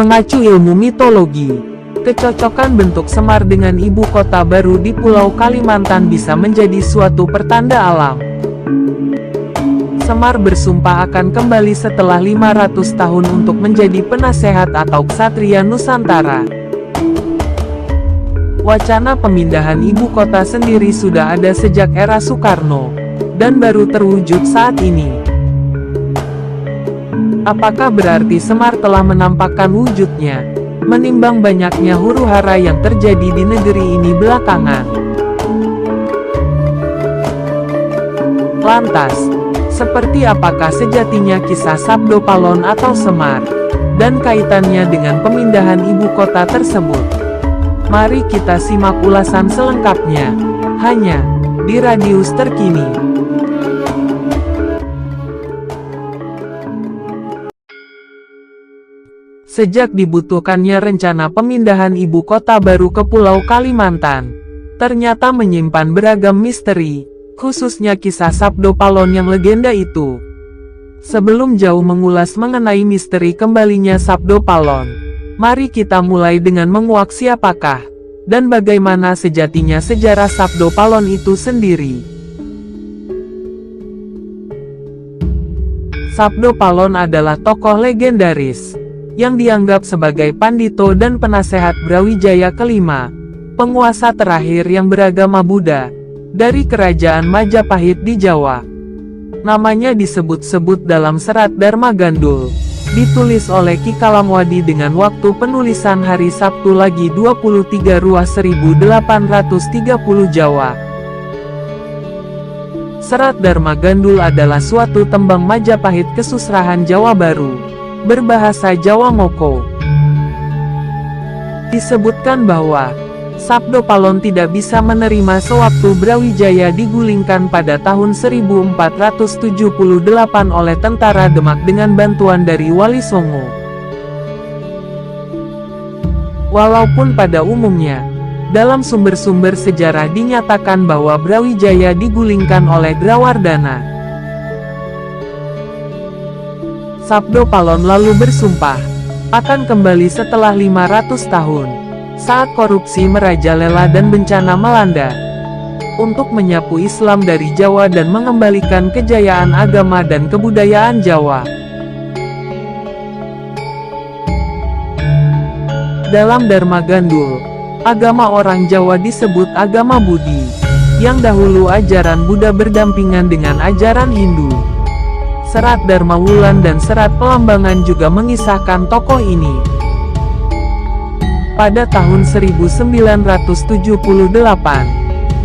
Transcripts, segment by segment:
Mengacu ilmu mitologi, kecocokan bentuk Semar dengan ibu kota baru di Pulau Kalimantan bisa menjadi suatu pertanda alam. Semar bersumpah akan kembali setelah 500 tahun untuk menjadi penasehat atau ksatria Nusantara. Wacana pemindahan ibu kota sendiri sudah ada sejak era Soekarno, dan baru terwujud saat ini. Apakah berarti Semar telah menampakkan wujudnya, menimbang banyaknya huru-hara yang terjadi di negeri ini belakangan? Lantas, seperti apakah sejatinya kisah Sabdo Palon atau Semar, dan kaitannya dengan pemindahan ibu kota tersebut? Mari kita simak ulasan selengkapnya, hanya di Radius Terkini. Sejak dibutuhkannya rencana pemindahan ibu kota baru ke Pulau Kalimantan, ternyata menyimpan beragam misteri, khususnya kisah Sabdo Palon yang legenda itu. Sebelum jauh mengulas mengenai misteri kembalinya Sabdo Palon, mari kita mulai dengan menguak siapakah, dan bagaimana sejatinya sejarah Sabdo Palon itu sendiri. Sabdo Palon adalah tokoh legendaris, yang dianggap sebagai pandito dan penasehat Brawijaya kelima, penguasa terakhir yang beragama Buddha, dari kerajaan Majapahit di Jawa. Namanya disebut-sebut dalam serat Dharma Gandul, ditulis oleh Ki Kalamwadi dengan waktu penulisan hari Sabtu lagi 23 Ruas 1830 Jawa. Serat Dharma Gandul adalah suatu tembang Majapahit kesusrahan Jawa Baru, berbahasa Jawa Moko. Disebutkan bahwa Sabdo Palon tidak bisa menerima sewaktu Brawijaya digulingkan pada tahun 1478 oleh tentara Demak dengan bantuan dari Wali Songo. Walaupun pada umumnya, dalam sumber-sumber sejarah dinyatakan bahwa Brawijaya digulingkan oleh Drawardana, Sabdo Palon lalu bersumpah akan kembali setelah 500 tahun, saat korupsi merajalela dan bencana melanda, untuk menyapu Islam dari Jawa dan mengembalikan kejayaan agama dan kebudayaan Jawa. Dalam Dharma Gandul, agama orang Jawa disebut agama Budi, yang dahulu ajaran Buddha berdampingan dengan ajaran Hindu. Serat Dharma Wulan dan Serat Pelambangan juga mengisahkan tokoh ini. Pada tahun 1978,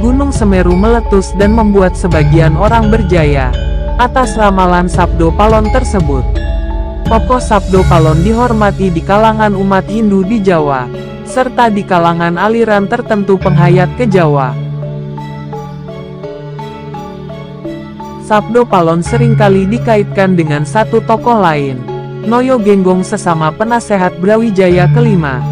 Gunung Semeru meletus dan membuat sebagian orang berjaya atas ramalan Sabdo Palon tersebut. Tokoh Sabdo Palon dihormati di kalangan umat Hindu di Jawa, serta di kalangan aliran tertentu penghayat ke Jawa. Sabdo Palon seringkali dikaitkan dengan satu tokoh lain, Noyo Genggong sesama penasehat Brawijaya kelima.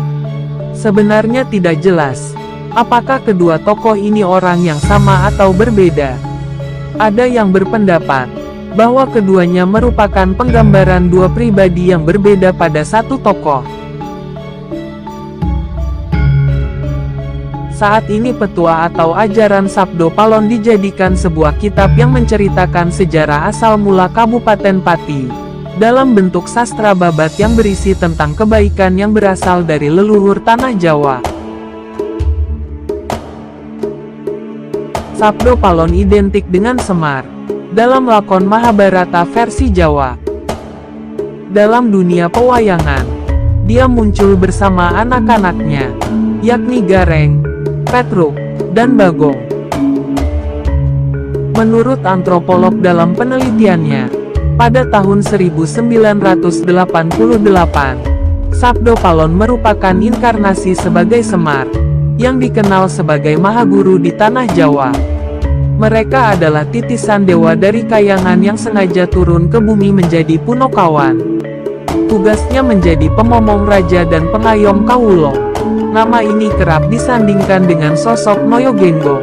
Sebenarnya tidak jelas, apakah kedua tokoh ini orang yang sama atau berbeda. Ada yang berpendapat bahwa keduanya merupakan penggambaran dua pribadi yang berbeda pada satu tokoh. Saat ini petua atau ajaran Sabdo Palon dijadikan sebuah kitab yang menceritakan sejarah asal mula Kabupaten Pati, dalam bentuk sastra babat yang berisi tentang kebaikan yang berasal dari leluhur tanah Jawa. Sabdo Palon identik dengan Semar dalam lakon Mahabharata versi Jawa. Dalam dunia pewayangan, dia muncul bersama anak-anaknya, yakni Gareng, Petruk, dan Bagong. Menurut antropolog dalam penelitiannya, pada tahun 1988, Sabdo Palon merupakan inkarnasi sebagai Semar, yang dikenal sebagai Mahaguru di tanah Jawa. Mereka adalah titisan dewa dari Kayangan yang sengaja turun ke bumi menjadi Punokawan. Tugasnya menjadi pemomong raja dan pengayom Kawulo. Nama ini kerap disandingkan dengan sosok Noyo Genggong.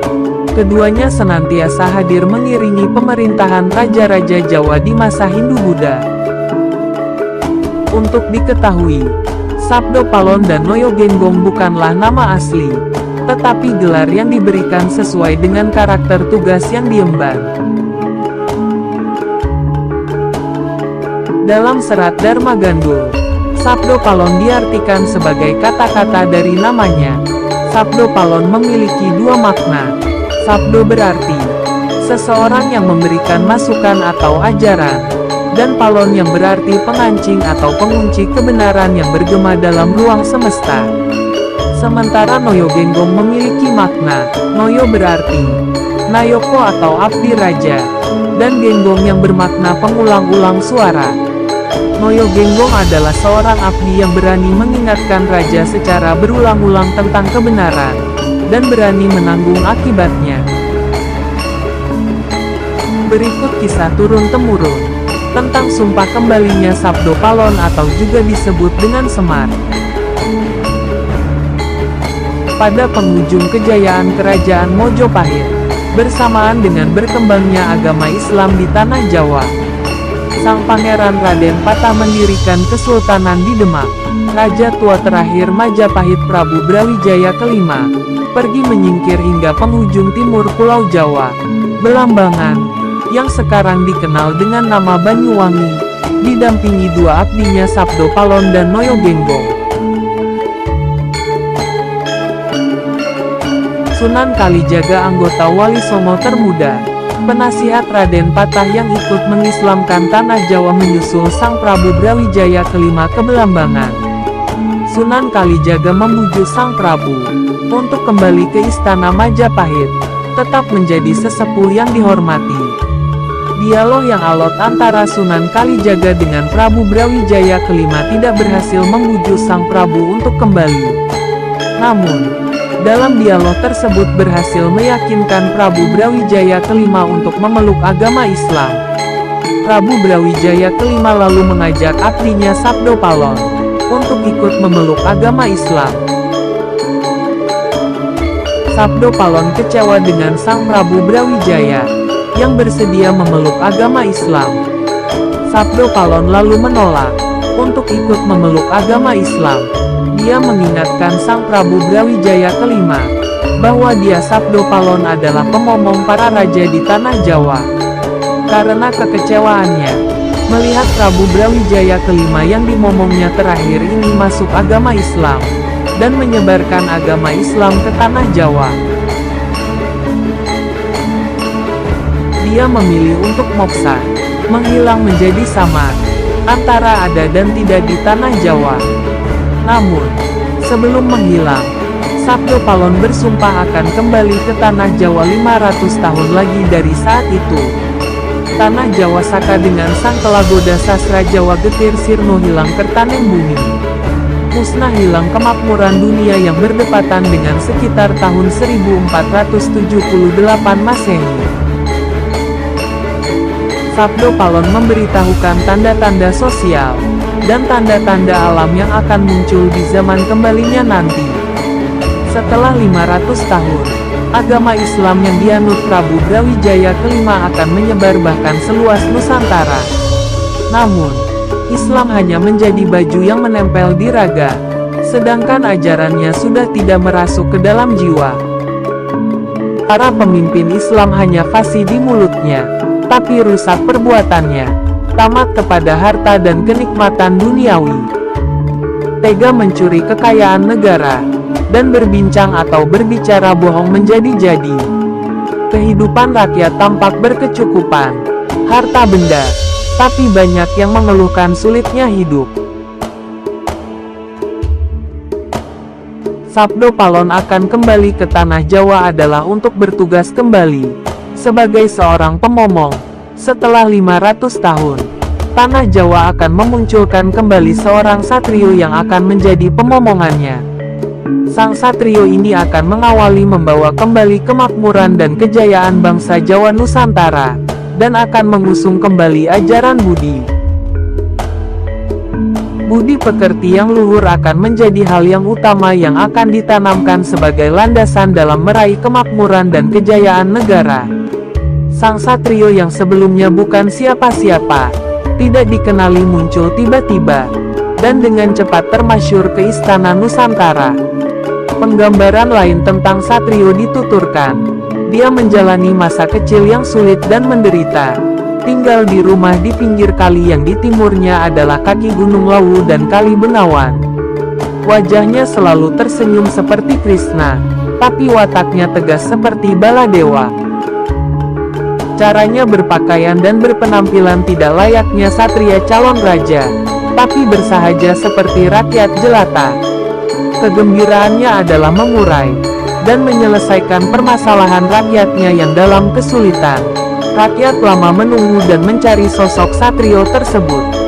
Keduanya senantiasa hadir mengiringi pemerintahan raja-raja Jawa di masa Hindu-Buddha. Untuk diketahui, Sabdo Palon dan Noyo Genggong bukanlah nama asli, tetapi gelar yang diberikan sesuai dengan karakter tugas yang diemban. Dalam serat Dharma Gandul, Sabdo Palon diartikan sebagai kata-kata dari namanya. Sabdo Palon memiliki dua makna. Sabdo berarti seseorang yang memberikan masukan atau ajaran, dan Palon yang berarti pengancing atau pengunci kebenaran yang bergema dalam ruang semesta. Sementara Noyo Genggong memiliki makna. Noyo berarti Nayoko atau abdi raja, dan Genggong yang bermakna pengulang-ulang suara. Noyo Genggong adalah seorang abdi yang berani mengingatkan raja secara berulang-ulang tentang kebenaran, dan berani menanggung akibatnya. Berikut kisah turun-temurun tentang sumpah kembalinya Sabdo Palon atau juga disebut dengan Semar. Pada penghujung kejayaan Kerajaan Mojopahit, bersamaan dengan berkembangnya agama Islam di Tanah Jawa, Sang Pangeran Raden Patah mendirikan Kesultanan di Demak. Raja tua terakhir Majapahit Prabu Brawijaya kelima pergi menyingkir hingga penghujung timur Pulau Jawa, Belambangan, yang sekarang dikenal dengan nama Banyuwangi, didampingi dua abdinya Sabdo Palon dan Noyo Genggong. Sunan Kalijaga anggota Wali Songo termuda, penasihat Raden Patah yang ikut mengislamkan Tanah Jawa menyusul Sang Prabu Brawijaya kelima ke Belambangan. Sunan Kalijaga membujuk Sang Prabu untuk kembali ke Istana Majapahit, tetap menjadi sesepuh yang dihormati. Dialog yang alot antara Sunan Kalijaga dengan Prabu Brawijaya kelima tidak berhasil membujuk Sang Prabu untuk kembali. Namun, dalam dialog tersebut berhasil meyakinkan Prabu Brawijaya kelima untuk memeluk agama Islam. Prabu Brawijaya kelima lalu mengajak abdinya Sabdo Palon untuk ikut memeluk agama Islam. Sabdo Palon kecewa dengan Sang Prabu Brawijaya yang bersedia memeluk agama Islam. Sabdo Palon lalu menolak untuk ikut memeluk agama Islam. Dia mengingatkan Sang Prabu Brawijaya kelima bahwa dia Sabdo Palon adalah pemomong para raja di Tanah Jawa. Karena kekecewaannya melihat Prabu Brawijaya kelima yang dimomongnya terakhir ini masuk agama Islam dan menyebarkan agama Islam ke Tanah Jawa, dia memilih untuk moksa, menghilang menjadi samar, antara ada dan tidak di Tanah Jawa. Namun, sebelum menghilang, Sabdo Palon bersumpah akan kembali ke Tanah Jawa 500 tahun lagi dari saat itu. Tanah Jawa Saka dengan sang kelagoda sastra Jawa Getir Sirno hilang kertaneng bumi. Musnah hilang kemakmuran dunia yang berdepatan dengan sekitar tahun 1478 Masehi. Sabdo Palon memberitahukan tanda-tanda sosial dan tanda-tanda alam yang akan muncul di zaman kembalinya nanti. Setelah 500 tahun, agama Islam yang dianut Prabu Brawijaya kelima akan menyebar bahkan seluas Nusantara. Namun, Islam hanya menjadi baju yang menempel di raga, sedangkan ajarannya sudah tidak merasuk ke dalam jiwa. Para pemimpin Islam hanya fasih di mulutnya, tapi rusak perbuatannya, tamat kepada harta dan kenikmatan duniawi, tega mencuri kekayaan negara, dan berbincang atau berbicara bohong menjadi-jadi. Kehidupan rakyat tampak berkecukupan, harta benda, tapi banyak yang mengeluhkan sulitnya hidup. Sabdo Palon akan kembali ke Tanah Jawa adalah untuk bertugas kembali sebagai seorang pemomong. Setelah 500 tahun, Tanah Jawa akan memunculkan kembali seorang satrio yang akan menjadi pemomongannya. Sang satrio ini akan mengawali membawa kembali kemakmuran dan kejayaan bangsa Jawa Nusantara, dan akan mengusung kembali ajaran budi. Budi pekerti yang luhur akan menjadi hal yang utama yang akan ditanamkan sebagai landasan dalam meraih kemakmuran dan kejayaan negara. Sang satrio yang sebelumnya bukan siapa-siapa, tidak dikenali muncul tiba-tiba. dan dengan cepat termasyur ke istana Nusantara. Penggambaran lain tentang Satrio dituturkan. Dia menjalani masa kecil yang sulit dan menderita. Tinggal di rumah di pinggir kali yang di timurnya adalah kaki Gunung Lawu dan Kali Bengawan. Wajahnya selalu tersenyum seperti Krishna, tapi wataknya tegas seperti Baladewa. Caranya berpakaian dan berpenampilan tidak layaknya satria calon raja, tapi bersahaja seperti rakyat jelata. Kegembiraannya adalah mengurai dan menyelesaikan permasalahan rakyatnya yang dalam kesulitan. Rakyat lama menunggu dan mencari sosok Satrio tersebut.